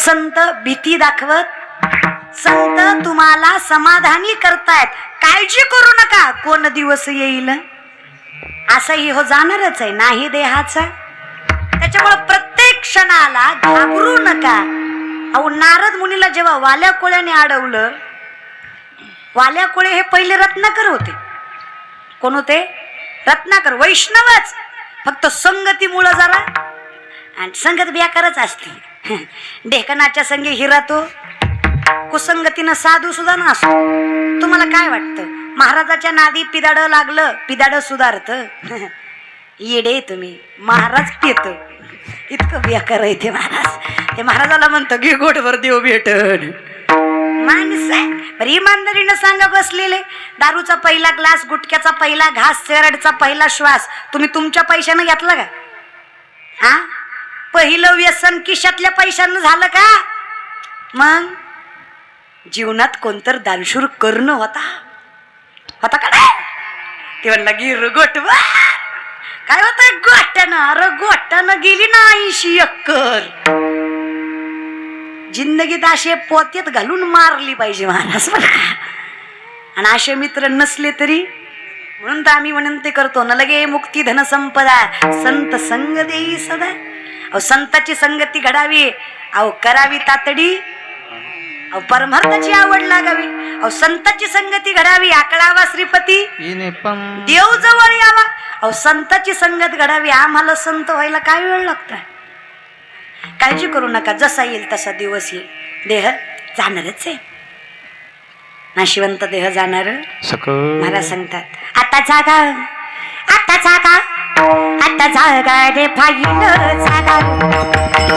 संत भीती दाखवत, संत तुम्हाला समाधानी करतायत, काळजी करू नका, कोण दिवस येईल असंही हो जाणारच आहे, नाही देहाचा. त्याच्यामुळे प्रत्येक क्षणाला घाबरू नका. अहो नारद मुनीला जेव्हा वाल्या कोळ्याने अडवलं, वाल्या कोळे हे पहिले रत्नाकर होते. कोण होते? रत्नाकर, वैष्णवच, फक्त संगतीमुळं जरा, आणि संगत बेकारच असते. ढेकणाच्या संगे हिरा तो, कुसंगतीनं साधू सुद्धा नसतो. तुम्हाला काय वाटतं महाराजाच्या नादी पिदाड लागलं, पिदाड सुधारत? येडे तुम्ही, महाराज पित इतकं बेकार आहे ते महाराज. ते महाराजाला म्हणतो की गोडभर देव भेटन. माणूस आहे बरं, इमानदारीनं सांगा बसलेले, दारूचा पहिला ग्लास, गुटख्याचा पहिला घास, सेरडचा पहिला श्वास तुम्ही तुमच्या पैशानं घेतला का? हा, पहिलं व्यसन किशातल्या पैशानं झालं का? मग जीवनात कोणतर दानशूर करणं होता का नाही? ते म्हणला गिर गोटवा काय होत गोट्यानं, अरे गोट्यानं गेली ना 80 एकर. जिंदगीत असे पोत्यात घालून मारली पाहिजे महाराज मला. आणि असे मित्र नसले तरी, म्हणून तर आम्ही विनंती करतो न लगे मुक्ती धन संपदा संत संग देई सदा. अहो संताची संगती घडावी, अहो करावी तातडी, अहो परमार्थाची आवड लागावी, अहो संताची संगती घडावी, आकळावा श्रीपती देव जवळ यावा. अहो संताची संगत घडावी, आम्हाला संत व्हायला काय वेळ लागतोय? काळजी करू नका, जसा येईल तसा दिवस येईल. देह जाणारच आहे, नाशिवंत देह जाणार. महाराज सांगतात आता जागा, आता जागा, आता जागा रे भागील जागा,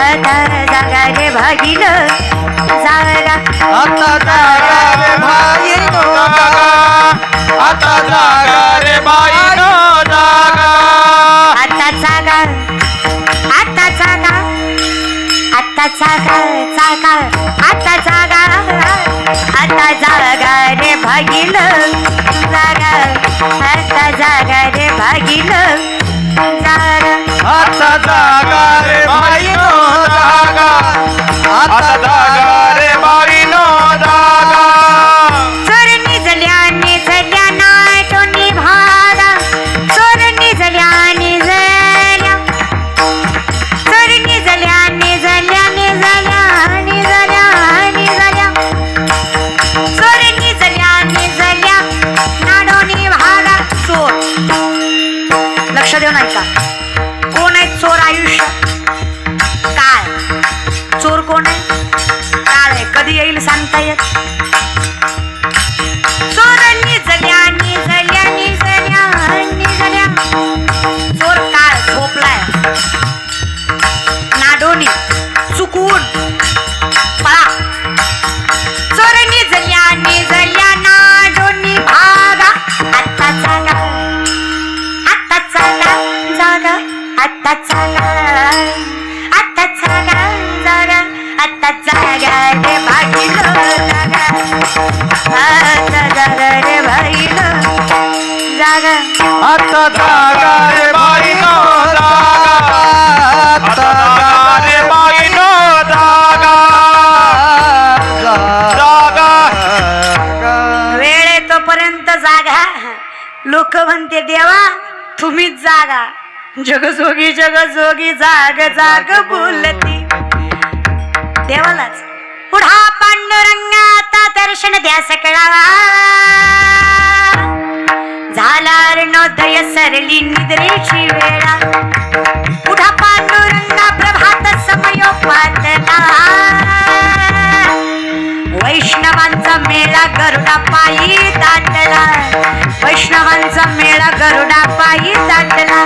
आता जागा रे भागील जागा, आता जागा रे भागील जागा, आता जागा रे भागील जागा, आता जागा, आता जागा, आता जागा, जागा, आता जागा, आता जागा रे भागील जागा, आता जागा रे भागील जागा, आता जागा रे भागील जागा, आता जागा रे भागील जागा. चोर निजल्या निजल्या नाटोनी भागा, चोर निजल्या निजल्या, चोर निजल्या निजल्या निजल्या निजल्या निजल्या, चोर निजल्या निजल्या नाडोनी भागा. चोर, लक्ष देऊ नाही का? कोण आहे चोर? आयुष्य काय? चोर कोण आहे? काळ आहे, कधी येईल सांगता येत. चोर निजल्या निजल्या निजल्या निजल्या, चोर काळ झोपलाय, नाडोनी चुकून पळा. चोर निजल्या निजल्या नाडोनी भागा, आता जागा, आता जागा, जागा, आता जागा, आता जागा, जागा, आता जागा रे भागील जागा, आता जागा रे भागील जागा, आता जागा रे भागील जागा, आता जागा रे भागील जागा, जागा. वेळ येतोपर्यंत जागा. लोक म्हणते देवा तुम्हीच जागा, जगजोगी जगजोगी जाग जाग बोलती. देवालाच पुढा पांडुरंगाचा दर्शन द्या सकळावा, झाला अर्णोदय सरली निद्रेची वेळा, पुढा पांडुरंगा प्रभात समयोपातला, वैष्णवांचा मेळा गरुडा पायी दाटला, वैष्णवांचा मेळा गरुडा पायी दाटला.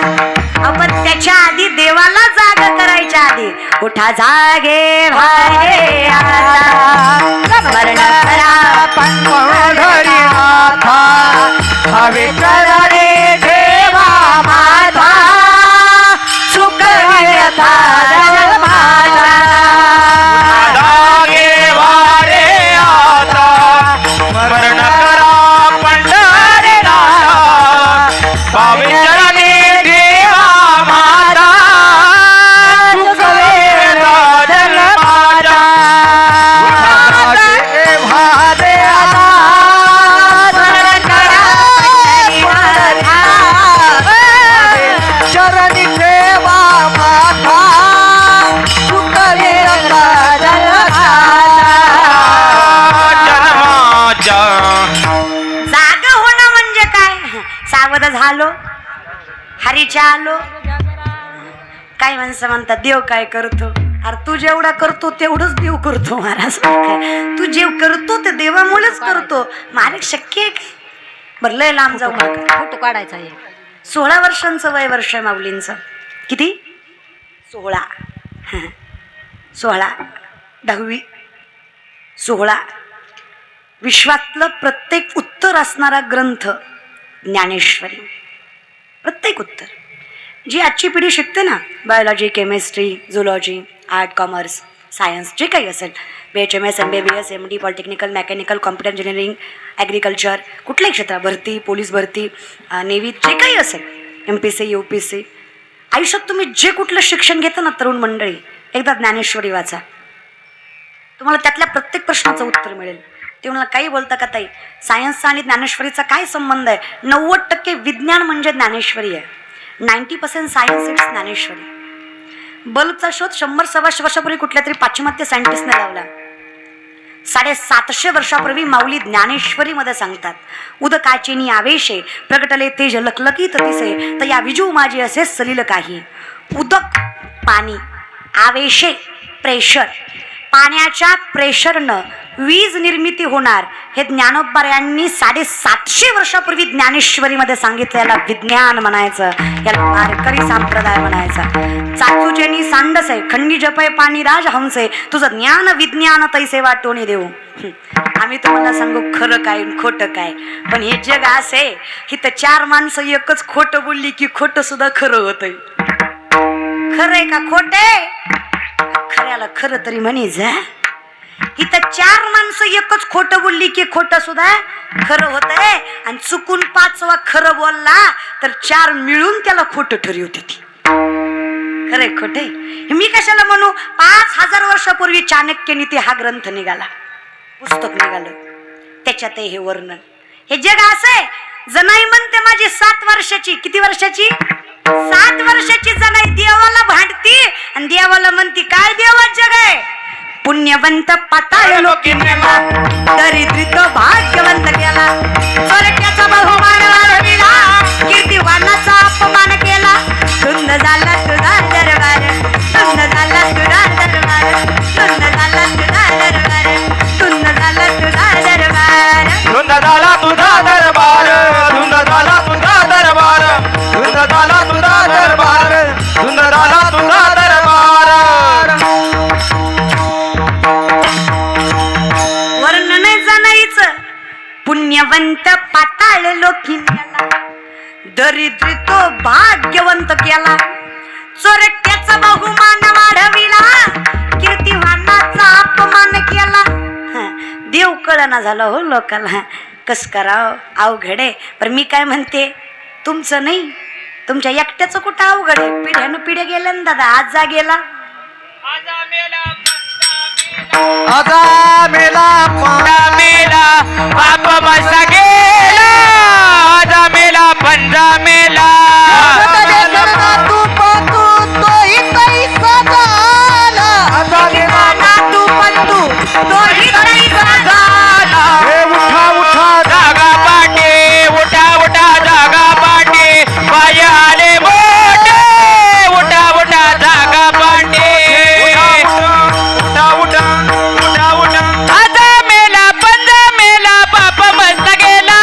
आपण त्याच्या आधी देवाला जाग करायच्या आधी उठा जागे भागे आता, स्मरण करा पंढरी माथा, हवे रे देवा माता, सुख व्यथा जल माझा, जागे वारे आता, स्मरण करा पंढरी नाथा, पवित्र देवा माता, सुख व्यथा जल माझा. विचा आलो. काही माणसं म्हणतात देव काय करतो. अरे तू जेवढा करतो तेवढंच देव करतो महाराज. काय तू जेव करतो ते देवामुळेच करतो. महाराज शक्य आहे काय. बरं लय लांब जाऊ नका. फोटो काढायचा आहे. 16 वर्षांचं वय वर्ष आहे माऊलींचं. किती? 16. 16 10वी 16. विश्वातलं प्रत्येक उत्तर असणारा ग्रंथ ज्ञानेश्वरी. प्रत्येक उत्तर. जी आजची पिढी शिकते ना, biology, chemistry, zoology, art, commerce, science, जे काही असेल, BHMS, MBBS, MD, polytechnical, mechanical, computer engineering, agriculture, कुठल्याही क्षेत्रात भरती, पोलीस भरती, नेव्ही, जे काही असेल, MPC, UPC, आयुष्यात तुम्ही जे कुठलं शिक्षण घेता ना तरुण मंडळी, एकदा ज्ञानेश्वरी वाचा. तुम्हाला त्यातल्या प्रत्येक प्रश्नाचं उत्तर मिळेल. ते मला काही बोलता का ताई, सायन्सचा आणि ज्ञानेश्वरीचा काय संबंध आहे? 90% विज्ञान म्हणजे ज्ञानेश्वरी आहे. 90% सायन्स इट्स ज्ञानेश्वरी. बल्बचा शोध 100-125 वर्षापूर्वी कुठल्या तरी पाश्चिमात्य सायंटिस्टने लावला. 750 वर्षापूर्वी माऊली ज्ञानेश्वरी मध्ये सांगतात, उदकाचेनी आवेशे प्रगटले तेज लखलकीत दिसे, तर या विजू माझे असे सलील काही. उदक पाणी, आवेशे प्रेशर, पाण्याच्या प्रेशरनं वीज निर्मिती होणार हे ज्ञानोबा यांनी 750 वर्षापूर्वी ज्ञानेश्वरीमध्ये सांगितलं. याला विज्ञान म्हणायचं, याला वारकरी संप्रदाय म्हणायचा. चाचूचेनी सांडसे खंडी जपय पाणी राज हंसे, तुझं ज्ञान विज्ञान तैसे वाटोनी देऊ. आम्ही तुम्हाला सांगू खरं काय खोटं काय. पण हे जग असे की तर 4 माणसं एकच खोटं बोलली की खोटं सुद्धा खरं होतंय. खरंय का खोटे? खऱ्याला खरं तरी म्हणीच. इथं 4 माणसं एकच खोटं बोलली की खोटं सुद्धा खरं होतंय. आणि चुकून 5वा खरं बोलला तर 4 मिळून त्याला खोटं ठरवते ती. खरंय खोटे मी कशाला म्हणू. 5000 वर्षापूर्वी चाणक्यनीती हा ग्रंथ निघाला, पुस्तक निघालं. त्याच्यात हे वर्णन. हे जग असे. जनाई म्हणते माझी 7 वर्षाची. किती वर्षाची? 7 वर्षाची जनाई देवाला भांडती आणि देवाला म्हणती काय देवा जग आहे. पुण्यवंत पाताळ लोकी नेला, दरिद्रित भाग्यवंत केला. स्वर्गाचा बहुमान वाढविला, कीर्तिवानाचा अपमान केला. धुंद झाला तुझा दरबार, धुंद झाला तुझा दरबार, धुंद झाला तुझा दरबार, धुंद झाला तुझा दरबार, धुंद झाला तुझा दरबार, धुंद झाला तुझा दरबार, धुंद झाला तुझा दरबार, धुंद झाला तुझा दरबार. वर्णन जाणायचं. पुण्यवंत पाताळ लोकी नेला, दरिद्रित भाग्यवंत केला. चोरट्याचा बहुमान वाढविला, कीर्तिवानाचा अपमान केला. देव कळना झाला हो लोकांना. कस कराव अवघड आहे. पण मी काय म्हणते, तुमचं नाही, तुमच्या एकट्याचं कुठं अवघड आहे. पिढ्यानं पिढ्या गेल्या ना दादा. आज जा गेला, आजा मेला पंजा मेला, बाप मसा गेला. आजा मेला पंजा मेला, तू पंतू तोही पैसा झाला. आजा मेला तू पंतू तोही पैसा झाला. हे उठा उठा जागा पाटे, उठा उठा जागा पाटे, बाय आले मोठे. उठा उठा जागा पाटे, उठा उठा उठा उठा. आजा मेला पंजा मेला, बाप मस्त गेला.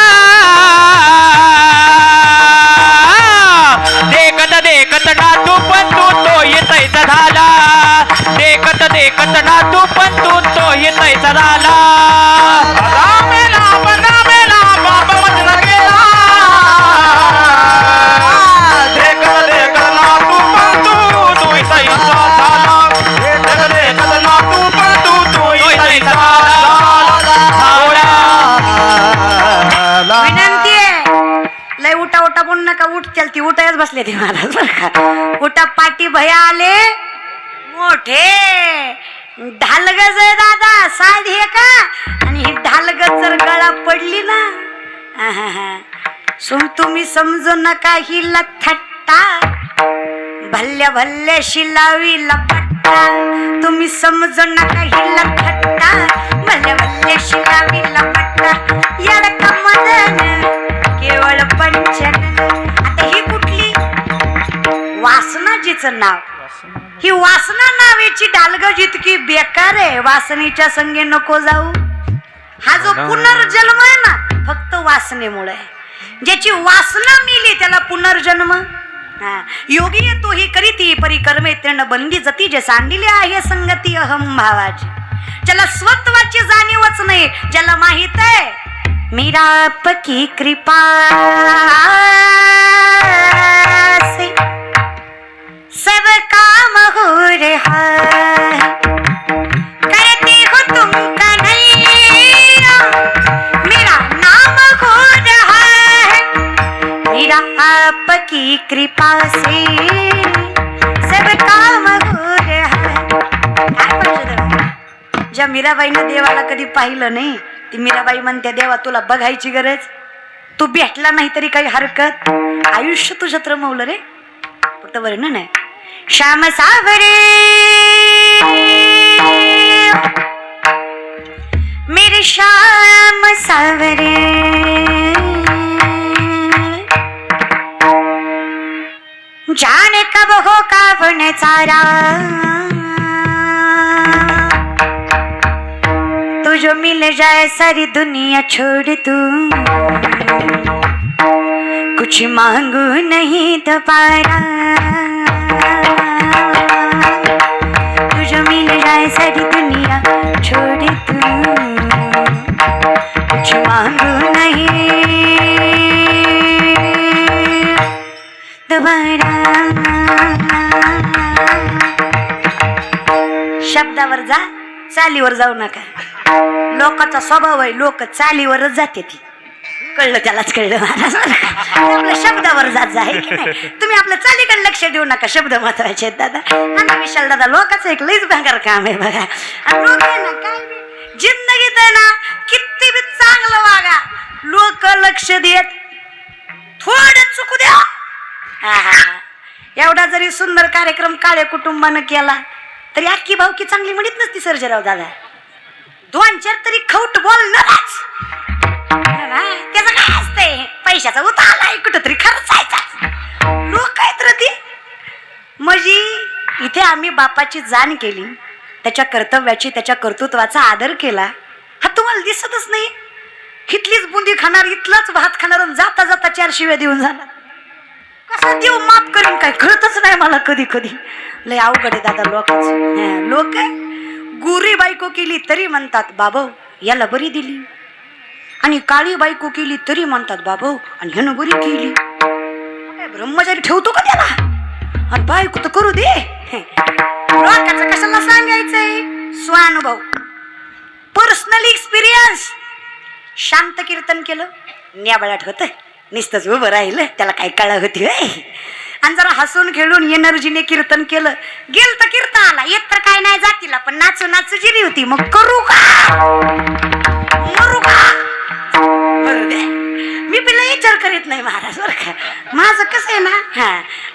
देखत देखत नातू पंतू तोही तैसा झाला. देखत देखत नातू पंतू तोही तैसा झाला. आजा मेला पंजा मेला, बाप मस्त गेला. देखत देखत नातू पंतू तोही तैसा झाला. देखत देखत नातू पंतू तोही तैसा झाला. विनंती आहे. लय उठा उठा बोल नका. उठतील ती उठायच बसले ती महाराज बरं का. उठा पाठी भया आले मोठे. ढालगज आहे दादा, साधी आहे का. आणि ही ढालगज जर गळा पडली ना, तुम्ही समजू नका ही लथट्टा. भल्ल्या भल्ल्या शिलावी लपट्टा. तुम्ही समजू नका ही लथट्टा. भल्ल्या भल्ल्या शिलावी लपट्टा. येडका मदन केवळ पंचन. आता ही कुठली वासनेचं नाव. ही वासना नावेची डालगज इतकी बेकार आहे, वासनेच्या संगे नको जाऊ. हा जो पुनर्जन्म आहे ना फक्त वासनेमुळे आहे. ज्याची वासना मिली त्याला पुनर्जन्म. योगी तो ही करीती परिकर्मे तृण बंदी जती जे सांडिले आहे संगती अहम भावाची. ज्याला स्वत्वाची जाणीवच नाही, ज्याला माहित आहे मेरा आपकी कृपा से सब काम हो रहा है, करते हो तुम कन्हैया मेरा नाम हो रहा है, मेरा आपकी कृपा से सब काम हो रहा है. काय पाहिजे देवा? ज्या मीराबाईनं देवाला कधी पाहिलं नाही ती मीराबाई म्हणते देवा तुला बघायची गरज, तू भेटला नाही तरी काही हरकत, आयुष्य तुझ्यात रमवलं रे. फक्त वर्णन आहे. श्याम सावरे मेरे श्याम सावरे, जाने कब हो कावन चारा, तुझो मिल जाए सारी दुनिया छोड़ तू, कुछ मांगू नहीं दोबारा, तुझो मिल जाए सारी दुनिया छोड़ तू, कुछ मांगू नहीं दोबारा. शब्दावर जा, चालीवर जाऊ नका. लोकांचा स्वभाव आहे, लोक चालीवरच जाते ती. कळलं त्यालाच कळलं महाराज. आपल्या शब्दावर जात आहे की नाही. तुम्ही आपल्या चालीकडे लक्ष देऊ नका, शब्द महत्वाचे आहेत दादा. आणि विशाल दादा लोकांचं एक लईच भंगार काम आहे बघा. आणि लोक आहे ना काय जिंदगीत आहे ना किती बी चांगलं वागा, लोक लक्ष देत थोडं चुकू द्या. एवढा जरी सुंदर कार्यक्रम काळे कुटुंबानं केला तरी अख्खी भावकी चांगली म्हणत नसती सर्जेराव दादा. 2-4 तरी खौट बोलणारच. त्याचं काय असतंय, पैशाचा उतारलाय कुठंतरी खर्चायचा. लोक आहेत रे ती. म्हणजे इथे आम्ही बापाची जाण केली, त्याच्या कर्तव्याची त्याच्या कर्तृत्वाचा आदर केला. हा तुम्हाला दिसतच नाही. इथलीच बुंदी खाणार, इथलाच भात खाणार आणि जाता जाता 4 शिव्या देऊन जाणार. कसं देव माफ करीन काय कळतच नाही मला कधी कधी. लय अवघड आहे दादा लोकांचं. लोक गुरी बायको केली तरी म्हणतात बाबा याला बरी दिली, आणि काळी बायको केली तरी म्हणतात बाबा आणि ह्यानं बरी केली. ब्रह्मचारी ठेवतो का त्याला? आणि बायको तर करू दे. लोकांचं कशाला सांगायचंय? स्वानुभव, पर्सनल एक्सपिरियन्स. शांत कीर्तन केलं, न्याबळाट होतं, नुसतंच उभं राहिलं, त्याला काय कळा होती. आणि जरा हसून खेळून एनर्जीने कीर्तन केलं, गेल तर कीर्तनाला, येत तर काय नाही जातीला, पण नाचू नाचू जिरी होती. मग करू का मरू का? बरं दे, मी पहिला विचार करीत नाही महाराज बरं का. माझं कसं आहे ना,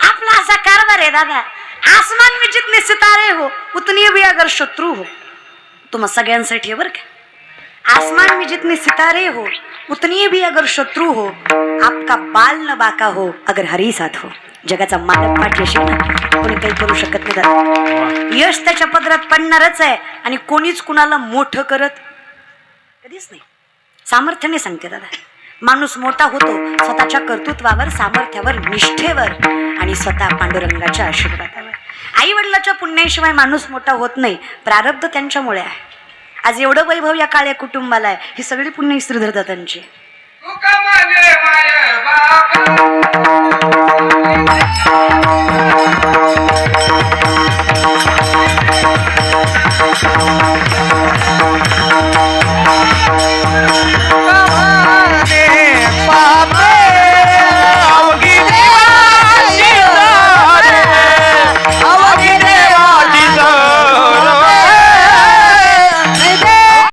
आपला असा कारभार आहे दादा. आसमान में जितने सितारे हो उतने भी अगर शत्रु हो, तुम्हा सगळ्यांसाठी बरं का. आसमान में जितने सितारे हो उतनी भी अगर शत्रु हो, आपका बाल न बाका हो अगर हरी साथ हो. जगाचा मालक पाठीशी ना कोणी काही करू शकत नाही दादा. यश त्याच्या पदरात पडणारच आहे, आणि कोणीच कुणाला मोठं करत कधीच नाही. सामर्थ्याने सांगते दादा, माणूस मोठा होतो स्वतःच्या कर्तृत्वावर, सामर्थ्यावर, निष्ठेवर आणि स्वतः पांडुरंगाच्या आशीर्वादावर. आई वडिलाच्या पुण्याशिवाय माणूस मोठा होत नाही. प्रारब्ध त्यांच्यामुळे आहे. आज एवढं वैभव या काळ्या कुटुंबाला आहे, ही सगळी पुण्य श्रीधरदादांची. बाबा